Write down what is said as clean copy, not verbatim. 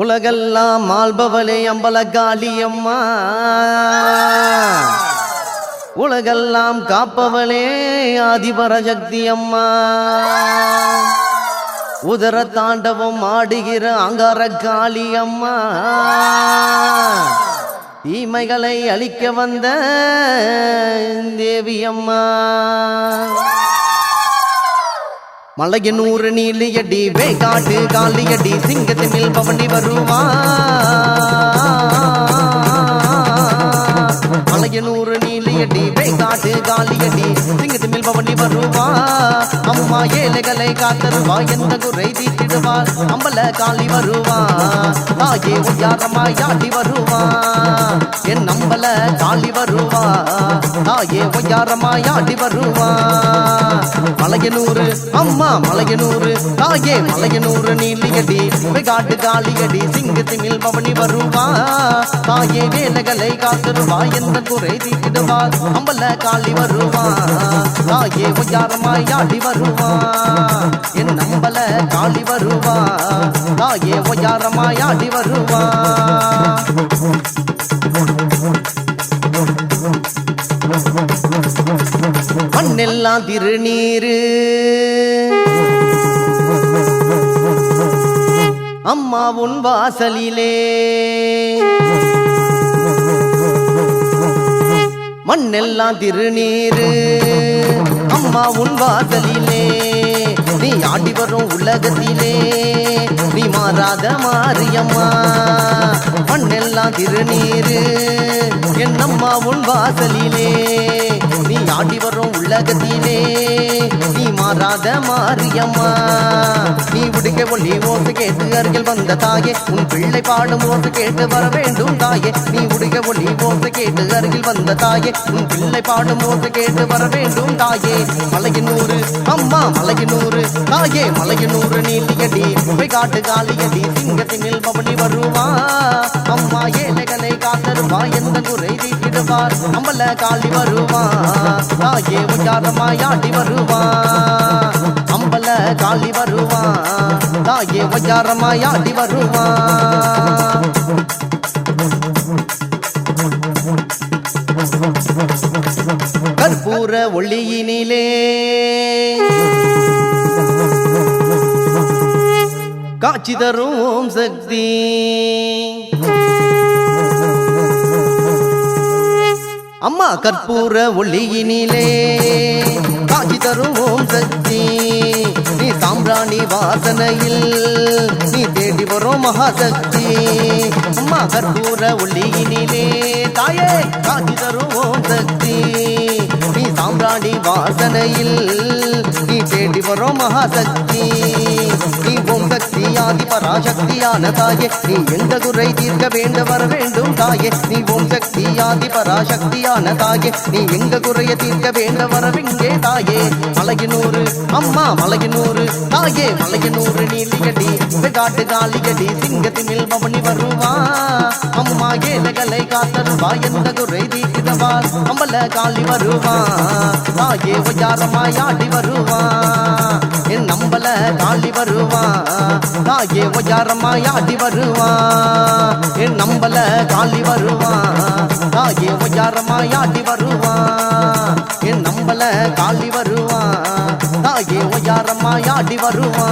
உலகெல்லாம் ஆள்பவளே அம்பலகாளியம்மா, உலகெல்லாம் காப்பவளே ஆதிபரசக்தி அம்மா, உதர தாண்டவம் ஆடுகிற அங்கார காளி அம்மா, தீமைகளை அழிக்க வந்த தேவி அம்மா. மலையனூர் நீலியடி வேகாட்டு காளியடி சிங்கத்திமில் பவனி வருவா. மலையனூர் நீலியடி வேகாட்டு காளியடி சிங்கத்திமில் பவனி வருவா. அம்மா ஏழைகளை காத்தருவா, எந்த குறை தீர்த்திடுவாள் அம்பல காளி வருவா. தாயே உயாரமாய் ஆடி வருவா, என் அம்பல காளி வருவா. தாயே உயாரமாய் ஆடி வருவா. மலையனூர் அம்மா மலையனூர் தாயே மலையனூர் நீலியடி வெகாட்டு காளியடி சிங்கத்திமில் பவனி வருவா. தாயே வேலைகளை காத்திருவா, எந்த குறை தீர்த்திடுவா அம்பல காளி வருவா. தாயே உயாரமாய் ஆடி வருவா, என் அம்பல காளி வருவா. தாயே உயாரமாய் ஆடி வருவா. மண்ணெல்லாம் திருநீரு அம்மா உன் வாசலிலே, மண்ணெல்லாம் திருநீரு அம்மா உன் வாசலிலே. நீ ஆடி வரும் உலகத்திலே நீ மாறாத மாரியம்மா. மண்ணெல்லாம் திருநீரு என் அம்மா உன் வாசலிலே, நீ ஆடி வரும் உலகத்திலே நீ மாறாத மாரியம்மா. நீ உடுக்க ஒளி ஓசை கேட்டு அருகில் வந்த தாயே, உன் பிள்ளை பாடும் ஓசை கேட்டு வர வேண்டும் தாயே. நீ உடுக்க ஒளி ஓசை கேட்டு அருகில் வந்த தாயே, உன் பிள்ளை பாடும் ஓசை கேட்டு வர வேண்டும் தாயே. மலையனூர் அம்மா மலையனூர் தாயே மலையனூர் நீலியடி காட்டு காளியடி சிங்கத்தினில் பவனி வருவா. அம்மா ஏழைகளை காத்தருவா, எந்த குறை தீர்த்திடுவார் அம்பல காளி வருவா. தாயே உயாரமாய் ஆடி வருவா, அம்பல காளி வருவா. தாயே உயாரமாய் ஆடி வருவா. கற்பூர ஒளியினிலே காட்சி தரும் ஓம் சக்தி, அம்மா கற்பூர ஒளியினிலே காட்சி தரும் ஓம் சக்தி. நீ சாம்பிராணி வாசனையில் நீ தேடி வரும் மகாசக்தி. அம்மா கற்பூர ஒளியினிலே தாயே காட்சி தரும் ஓம் சக்தி. நீ சாம்பிராணி வாசனையில் நீ தேடி வரும் மகாசக்தி. நீ ஓம் சக்தி ஆதி பராசக்தியான தாயே, நீ எந்த குறை தீர்க்க வேண்ட வர வேண்டும் தாயே. நீ ஓம் சக்தி ஆதி பராசக்தியான தாயே, நீ எங்க குறைய தீர்க்க வேண்ட வரவிங்கே தாயே. மலையனூர் அம்மா மலையனூர் தாயே மலையனூர் நீலியடி வெகாட்டு காளியடி சிங்கத்திமில் பவனி வருவா. அம்மா ஏழைகளை காத்தருவா, எந்த குறை தீர்த்திடுவா அம்பல காளி வருவா. தாயே உயாரமாய் ஆடி வருவா, என் அம்பல காளி வருவா. தாயே உயாரமாய் ஆடி வருவா, என் அம்பல காளி வருவா. தாயே உயாரமாய் ஆடி வருவா, என் அம்பல காளி வருவா. தாயே உயாரமாய் ஆடி வருவா.